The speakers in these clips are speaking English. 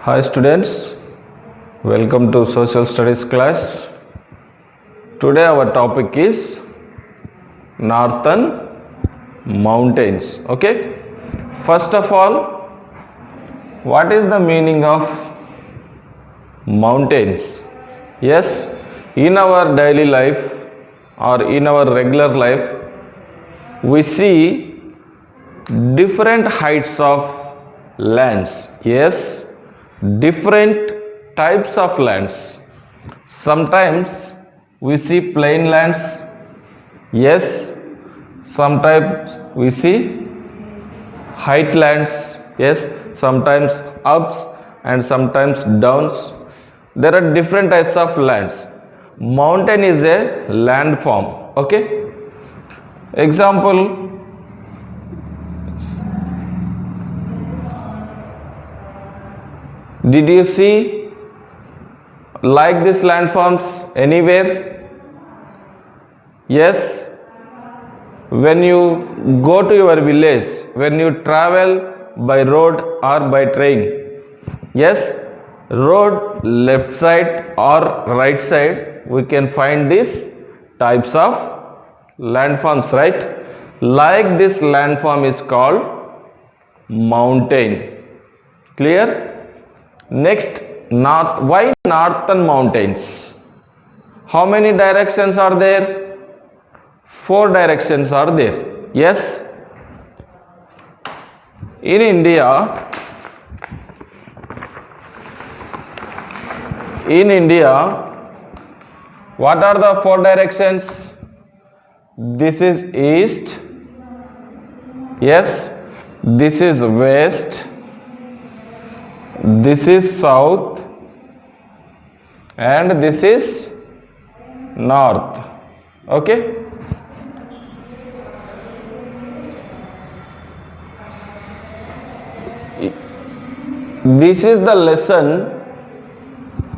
Hi students, welcome to social studies class. Today our topic is Northern Mountains. Okay, first of all, what is the meaning of mountains? Yes, in our daily life or in our regular life, we see different heights of lands. Yes, different types of lands. Sometimes we see plain lands. Yes, sometimes we see height lands. Yes, sometimes ups and sometimes downs. There are different types of lands. Mountain is a landform. Okay. Example, did you see like this landforms anywhere? Yes. When you go to your village, when you travel by road or by train, yes, road left side or right side, we can find these types of landforms, right? Like this landform is called mountain. Clear? Next, why northern mountains? How many directions are there? 4 directions are there. Yes. In India, what are the 4 directions? This is east. Yes. This is west. This is south. And this is north. Okay. This is the lesson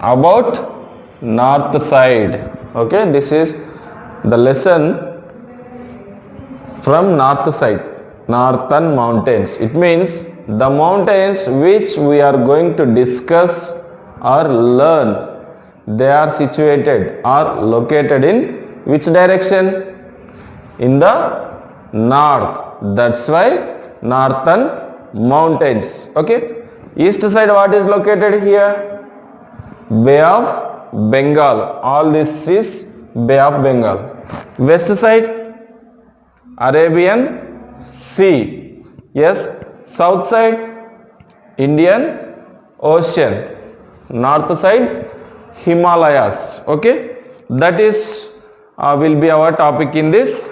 about north side. Okay, this is the lesson from north side, northern mountains. It means the mountains which we are going to discuss or learn, they are situated or located in which direction? In the north. That's why northern mountains. Okay. East side, what is located here? Bay of Bengal. All this is Bay of Bengal. West side, Arabian Sea. Yes. South side, Indian Ocean. North side, Himalayas. Okay. That is will be our topic in this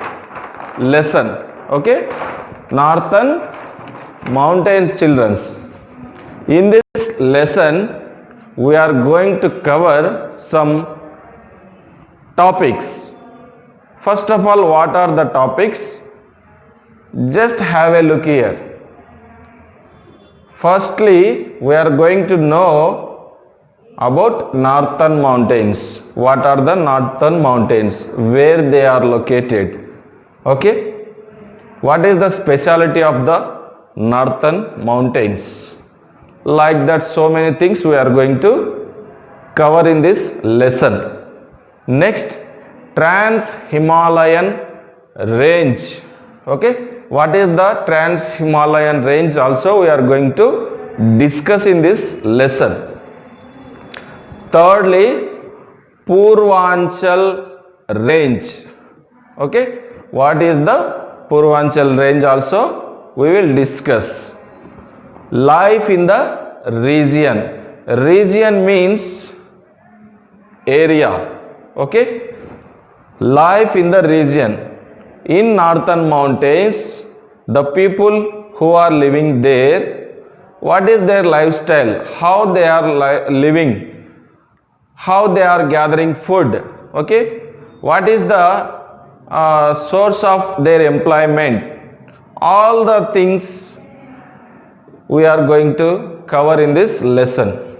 lesson. Okay. Northern mountains, childrens. In this lesson, we are going to cover some topics. First of all, what are the topics? Just have a look here. Firstly, we are going to know about northern mountains. What are the northern mountains? Where they are located? Okay. What is the speciality of the northern mountains? Like that, so many things we are going to cover in this lesson. Next, Trans-Himalayan range. Okay, what is the Trans-Himalayan range? Also we are going to discuss in this lesson. Thirdly, Purvanchal range. Okay, what is the Purvanchal range? Also we will discuss. Life in the region. Region means area. Okay. Life in the region. In northern mountains, the people who are living there, what is their lifestyle? How they are living? How they are gathering food? Okay. What is the source of their employment? All the things we are going to cover in this lesson.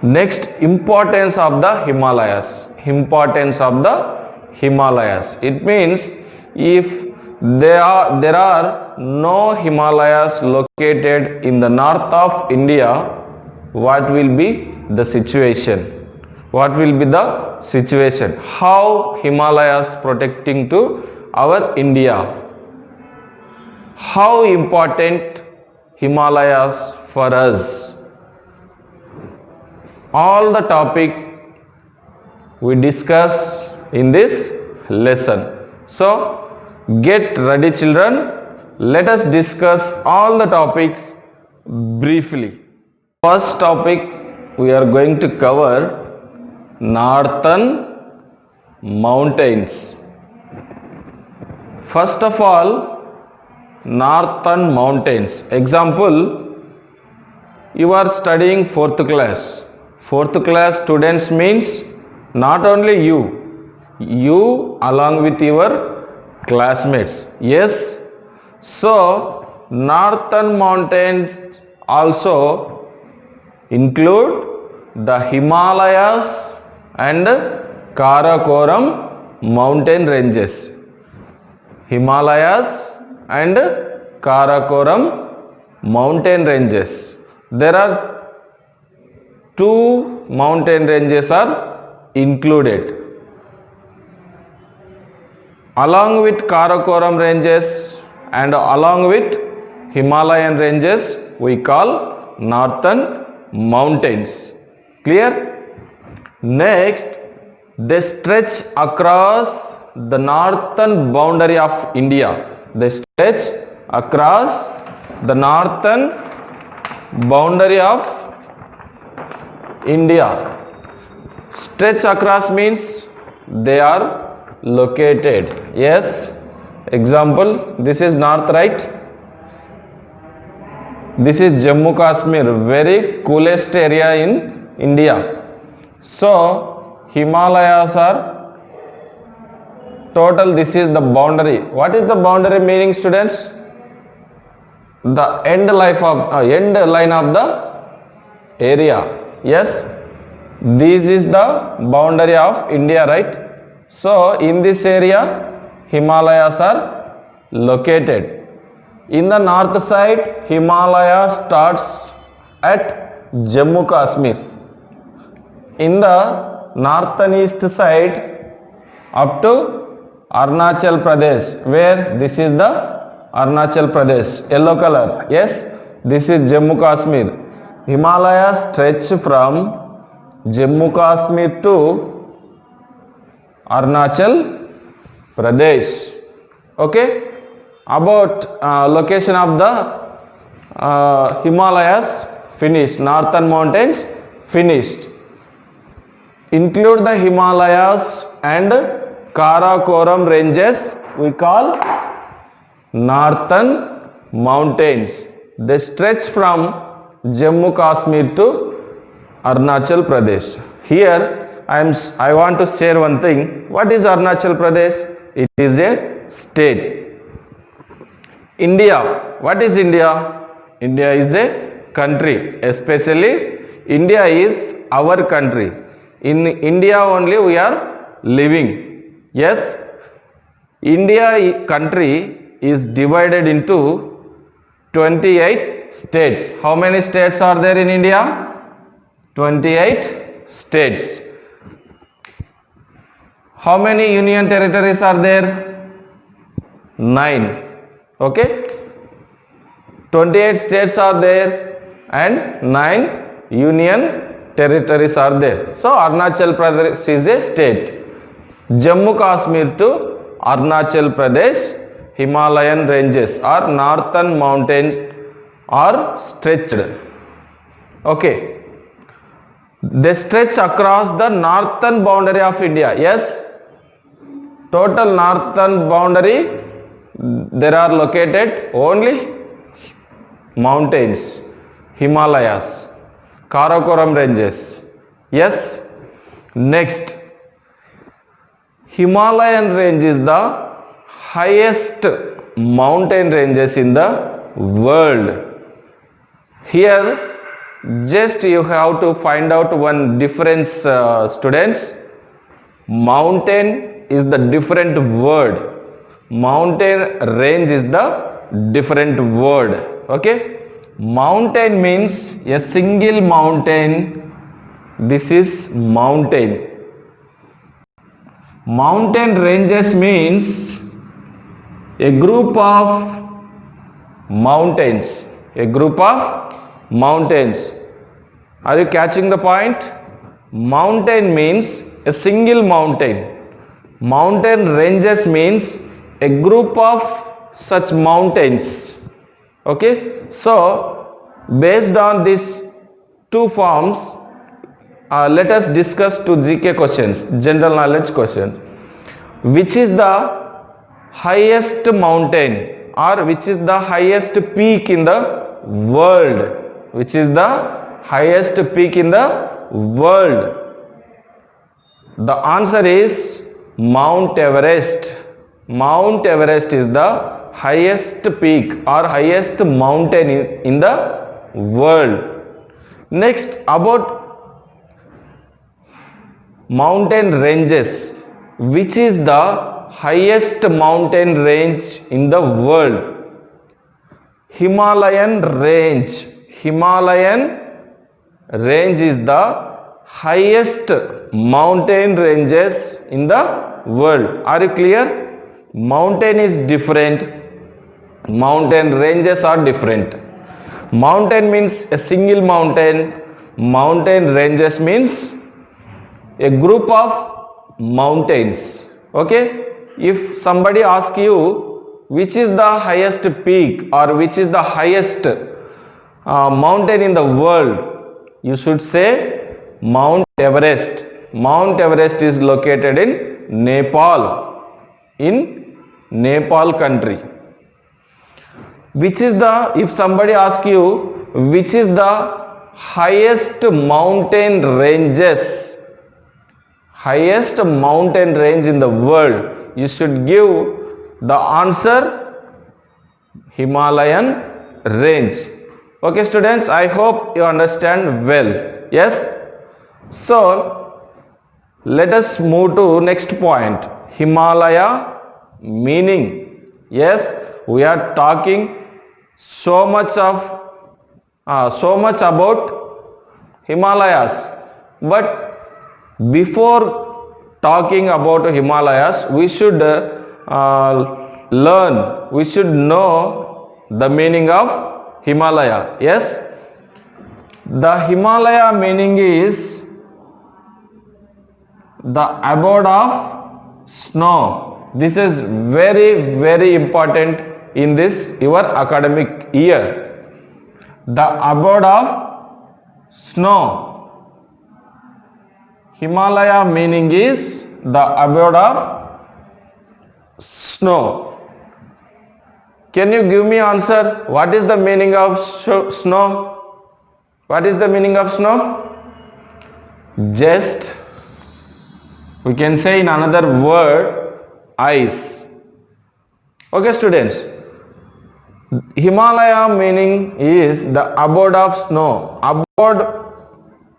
Next, importance of the Himalayas. Importance of the Himalayas. It means if there are no Himalayas located in the north of India, what will be the situation? What will be the situation? How Himalayas protecting to our India? How important Himalayas for us? All the topic we discuss in this lesson. So get ready children. Let us discuss all the topics briefly. First topic we are going to cover northern mountains. First of all, northern mountains. Example, you are studying 4th class. 4th class students means not only you along with your classmates. Yes. So, northern mountains also include the Himalayas and Karakoram mountain ranges. Himalayas and Karakoram mountain ranges. There are two mountain ranges are included. Along with Karakoram ranges and along with Himalayan ranges, we call northern mountains. Clear? Next, they stretch across the northern boundary of India. They stretch across the northern boundary of India. Stretch across means they are located. Yes. Example, this is north, right? This is Jammu Kashmir, very coolest area in India. So, Himalayas are total, this is the boundary. What is the boundary meaning, students? The end line of the area. Yes, this is the boundary of India, right? So, in this area, Himalayas are located. In the north side, Himalaya starts at Jammu Kashmir. In the northern east side, up to Arunachal Pradesh, where this is the Arunachal Pradesh, yellow color. Yes, this is Jammu Kashmir. Himalayas stretch from Jammu Kashmir to Arunachal Pradesh. Okay. About location of the Himalayas finished. Northern mountains finished. Include the Himalayas and Karakoram ranges, we call northern mountains. They stretch from Jammu Kashmir to Arunachal Pradesh. Here I want to share one thing. What is Arunachal Pradesh? It is a state. India. What is India? India is a country. Especially India is our country. In India only we are living. Yes. India country is divided into 28 states. How many states are there in India? 28 states. How many union territories are there? 9. Okay. 28 states are there and 9 union territories are there. So Arunachal Pradesh is a state. Jammu Kashmir to Arunachal Pradesh, Himalayan ranges or northern mountains are stretched. Okay. They stretch across the northern boundary of India. Yes. Total northern boundary, there are located only mountains, Himalayas, Karakoram ranges. Yes. Next, Himalayan range is the highest mountain ranges in the world. Here, just you have to find out one difference, students. Mountain is the different word. Mountain range is the different word. Okay. Mountain means a single mountain. This is mountain. Mountain ranges means a group of mountains. A group of mountains. Are you catching the point? Mountain means a single mountain. Mountain ranges means a group of such mountains. Okay, so based on these two forms, let us discuss two GK questions, general knowledge question. Which is the highest mountain or which is the highest peak in the world? Which is the highest peak in the world? The answer is Mount Everest. Mount Everest is the highest peak or highest mountain in the world. Next, about mountain ranges. Which is the highest mountain range in the world? Himalayan range. Himalayan range is the highest mountain ranges in the world. Are you clear? Mountain is different. Mountain ranges are different. Mountain means a single mountain. Mountain ranges means a group of mountains. Okay? If somebody asks you which is the highest peak or which is the highest mountain in the world, you should say Mount Everest. Mount Everest is located in Nepal. In Nepal country. Which is the, if somebody asks you which is the highest mountain ranges, highest mountain range in the world, you should give the answer Himalayan range. Okay students, I hope you understand well. Yes? So let us move to next point. Himalaya meaning. Yes, we are talking so much about Himalayas, but before talking about Himalayas, we should learn, we should know the meaning of Himalaya. Yes, the Himalaya meaning is the abode of snow. This is very important in this your academic year. The abode of snow. Himalaya meaning is the abode of snow. Can you give me answer? What is the meaning of snow? What is the meaning of snow? Just, we can say in another word, ice. Okay students, Himalaya meaning is the abode of snow. Abode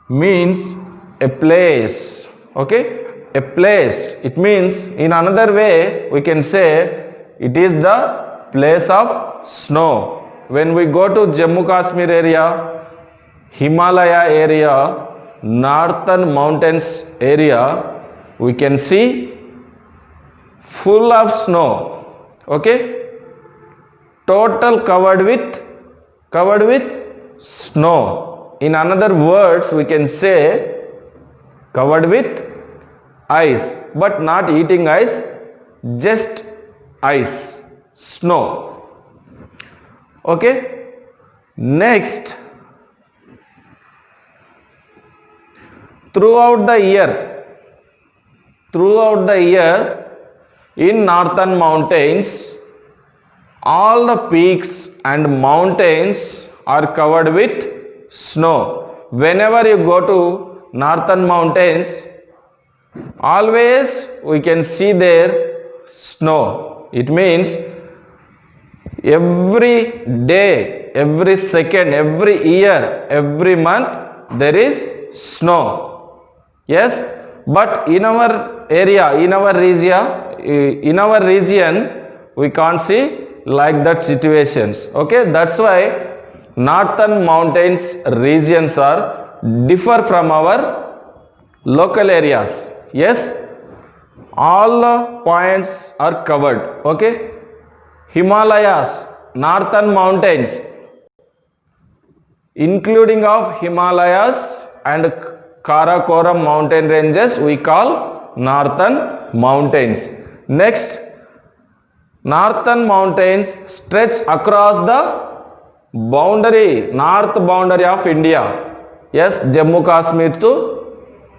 means a place. Okay, a place. It means in another way we can say it is the place of snow. When we go to Jammu Kashmir area, Himalaya area, northern mountains area, we can see full of snow. Okay, total covered with snow. In another words we can say covered with ice, but not eating ice, just ice, snow. Okay, next, throughout the year in northern mountains, all the peaks and mountains are covered with snow. Whenever you go to northern mountains, always we can see there snow. It means every day, every second, every year, every month there is snow. Yes, but in our area, in our region we can't see like that situations. Okay, that's why northern mountains regions are differ from our local areas. Yes, all the points are covered. Okay, Himalayas, northern mountains, including of Himalayas and Karakoram mountain ranges, we call northern mountains. Next, northern mountains stretch across the boundary, north boundary of India. Yes, Jammu Kashmir to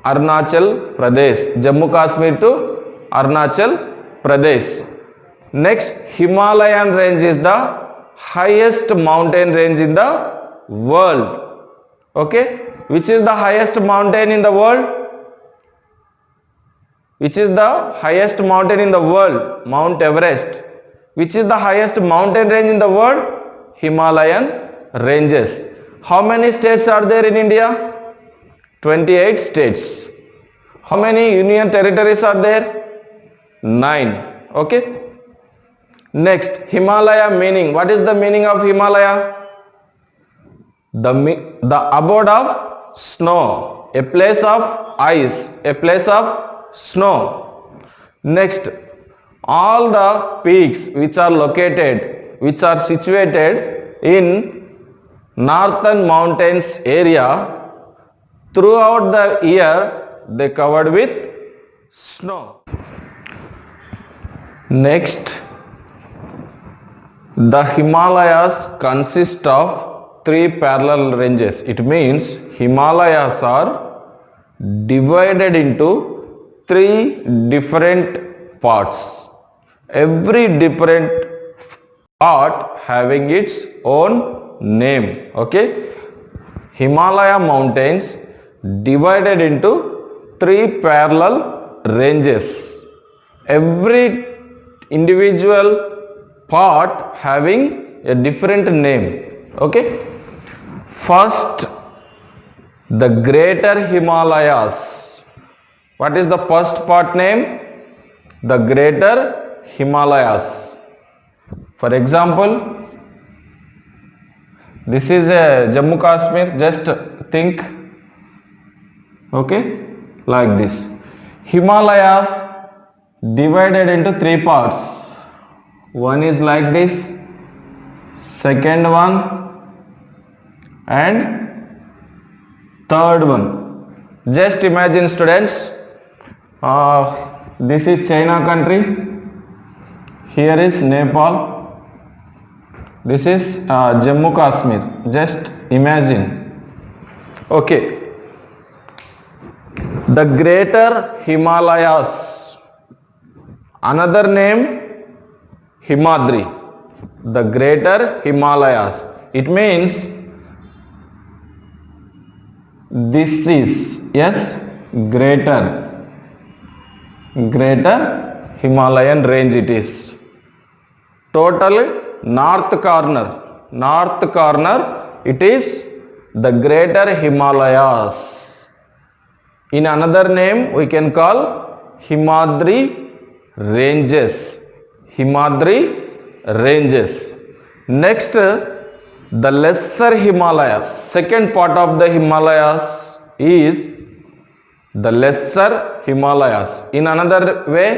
Arunachal Pradesh. Jammu Kashmir to Arunachal Pradesh. Next, Himalayan range is the highest mountain range in the world. Okay, which is the highest mountain in the world? Which is the highest mountain in the world? Mount Everest. Which is the highest mountain range in the world? Himalayan ranges. How many states are there in India? 28 states. How many union territories are there? 9. Okay. Next, Himalaya meaning. What is the meaning of Himalaya? The abode of snow, a place of ice, a place of snow. Next, all the peaks which are located, which are situated in northern mountains area, throughout the year they covered with snow. Next, the Himalayas consist of 3 parallel ranges. It means Himalayas are divided into 3 different parts. Every different part having its own name. Okay, Himalaya mountains divided into 3 parallel ranges. Every individual part having a different name. Okay, first, the Greater Himalayas. What is the first part name? The Greater Himalayas. For example, this is a Jammu Kashmir. Just think, okay, like this. Himalayas divided into 3 parts. One is like this, second one, and third one. Just imagine, students, this is China country, here is Nepal, this is Jammu Kashmir. Just imagine. Okay, the Greater Himalayas, another name Himadri. The Greater Himalayas, it means this is, yes, greater Himalayan range it is. Total north corner it is the Greater Himalayas. In another name we can call Himadri ranges. Himadri ranges. Next, the Lesser Himalayas. Second part of the Himalayas is the Lesser Himalayas. In another way,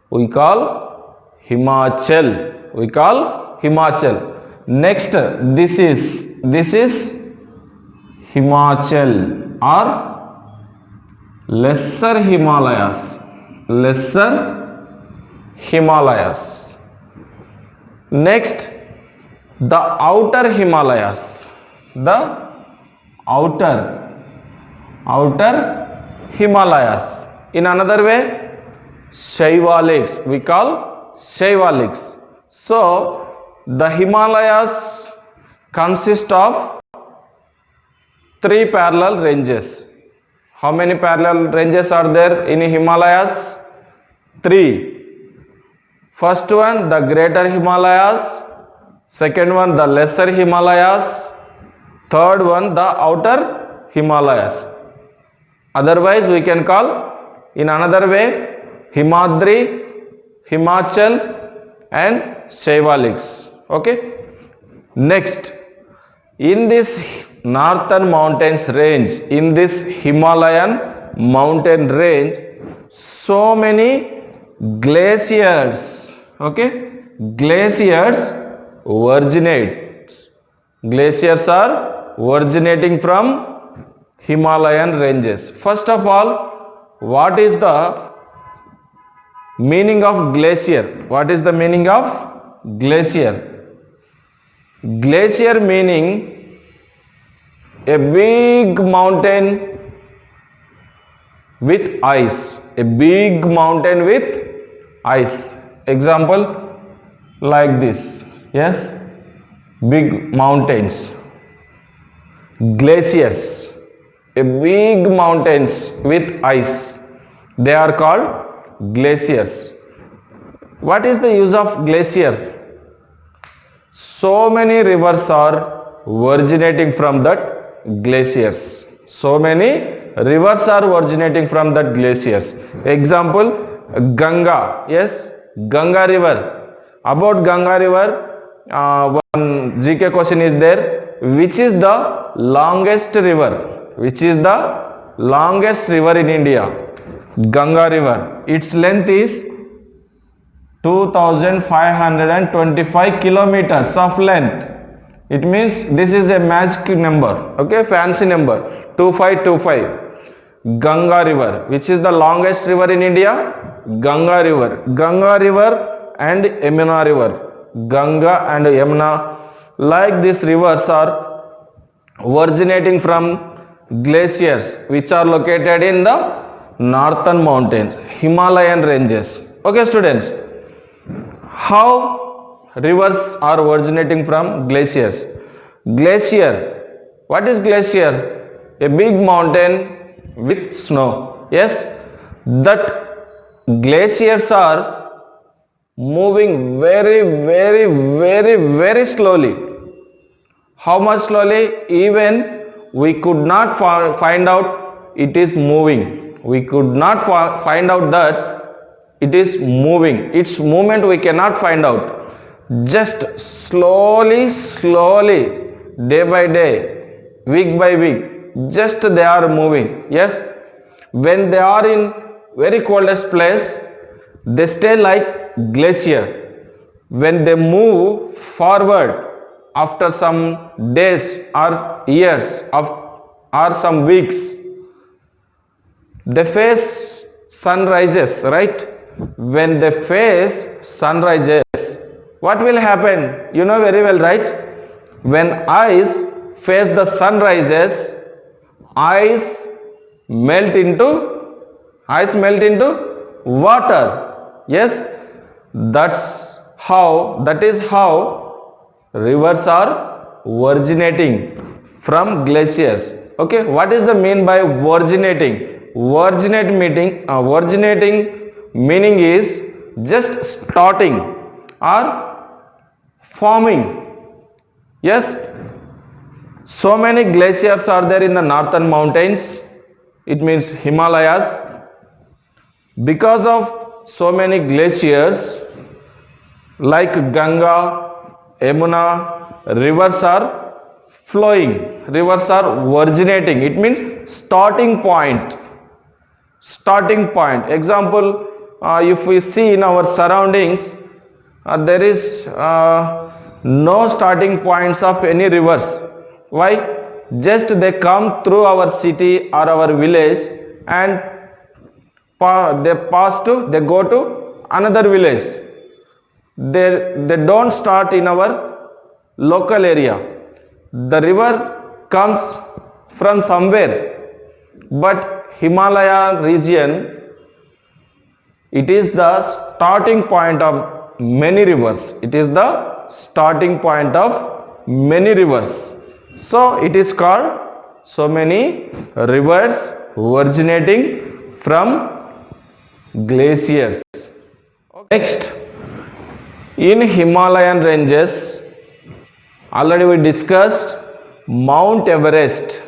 we call Himachal. We call Himachal. Next, this is Himachal or Lesser Himalayas. Lesser Himalayas. Next, the Outer Himalayas. The outer Himalayas. In another way, Shaivaliks. We call Shaivaliks. So, the Himalayas consist of 3 parallel ranges. How many parallel ranges are there in Himalayas? 3. First one, the Greater Himalayas. Second one, the Lesser Himalayas. Third one, the Outer Himalayas. Otherwise, we can call in another way Himadri, Himachal and Shaivaliks. Okay. Next, In this northern mountains range, in this Himalayan mountain range, so many glaciers, okay, glaciers originate. Glaciers are originating from Himalayan ranges. First of all, what is the meaning of glacier? What is the meaning of glacier? Glacier meaning a big mountain with ice. A big mountain with ice. Example like this. Yes, big mountains. Glaciers. A big mountains with ice. They are called glaciers. What is the use of glacier? So many rivers are originating from that glaciers. So many rivers are originating from that glaciers. Example, Ganga. Yes, Ganga river. About Ganga river, one GK question is there. Which is the longest river? Which is the longest river in India? Ganga river. Its length is 2525 kilometers of length. It means this is a magic number, okay, fancy number, 2525. Ganga river. Which is the longest river in India? Ganga river. Ganga river and Yamuna river. Ganga and Yamuna, like these rivers are originating from glaciers which are located in the northern mountains, Himalayan ranges. Okay students, how rivers are originating from glaciers? Glacier. What is glacier? A big mountain with snow. Yes, that glaciers are moving very slowly. How much slowly? Even we could not find out it is moving. We could not find out that it is moving. Its movement we cannot find out. Just slowly, day by day, week by week, just they are moving. Yes, when they are in very coldest place, they stay like glacier. When they move forward after some days or years or some weeks, they face sunrises, right? When they face sunrises, what will happen? You know very well, right? When ice face the sunrises, ice melt into water. Yes, that is how rivers are originating from glaciers. Okay, what is the mean by originating? Originating meaning is just starting or forming. Yes, so many glaciers are there in the northern mountains. It means Himalayas. Because of so many glaciers like Ganga, Yamuna, rivers are flowing, rivers are originating. It means starting point. Example, if we see in our surroundings, there is no starting points of any rivers. Why? Just they come through our city or our village and they go to another village. They don't start in our local area. The river comes from somewhere, but Himalaya region, it is the starting point of many rivers. So it is called so many rivers originating from glaciers. Next, in Himalayan ranges, already we discussed Mount Everest.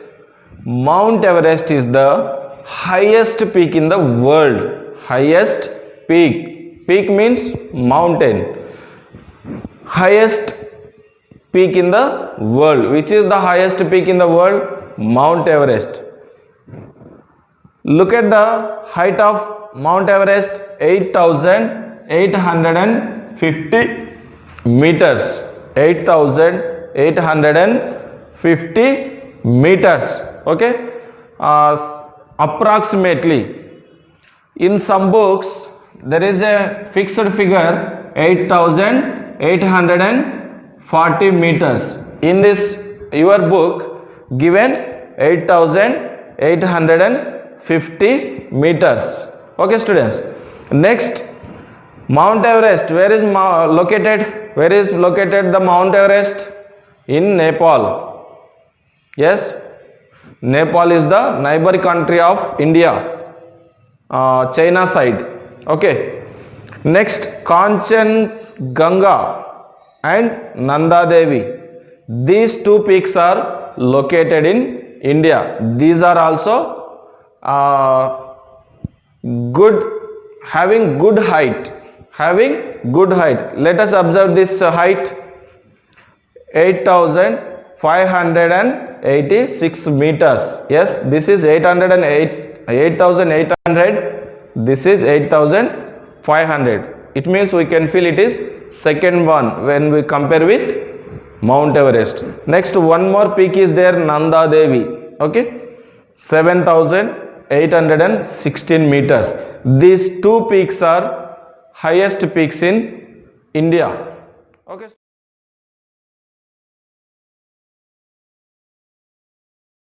Mount Everest is the highest peak in the world. Highest peak. Peak means mountain. Highest peak in the world. Which is the highest peak in the world? Mount Everest. Look at the height of Mount Everest, 8,850 meters. 8,850 meters. Okay. Approximately. In some books, there is a fixed figure 8,840 meters. In this your book given 8,850 meters. Okay students. Next, Mount Everest. Where is located? Where is located the Mount Everest? In Nepal. Yes, Nepal is the neighbor country of India. China side. Okay. Next, Kanchenjunga and Nanda Devi. These two peaks are located in India. These are also having good height. Let us observe this height. 8,586 meters. Yes, this is 8,800. This is 8,500. It means we can feel it is second one when we compare with Mount Everest. Next, one more peak is there, Nanda Devi. Okay, 7,816 meters. These two peaks are highest peaks in India. Okay.